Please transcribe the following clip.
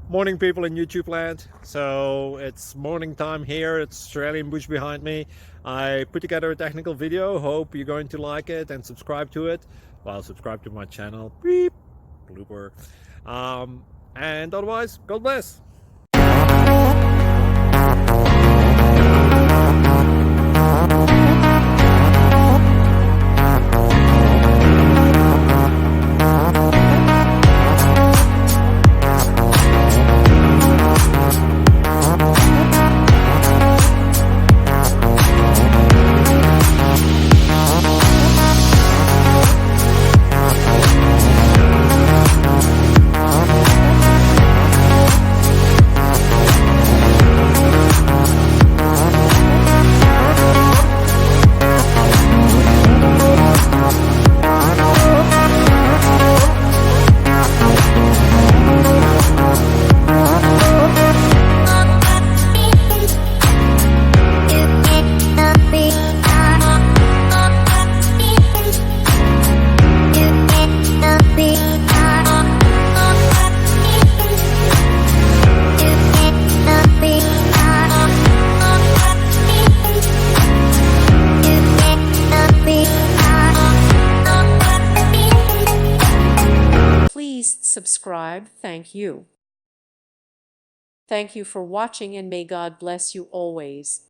Morning, people in YouTube land. So it's morning time here. It's Australian bush behind me. I put together a technical video. Hope you're going to like it and subscribe to it. Well, subscribe to my channel. Beep. Blooper. And otherwise, God bless. Please subscribe. Thank you. Thank you for watching, and may God bless you always.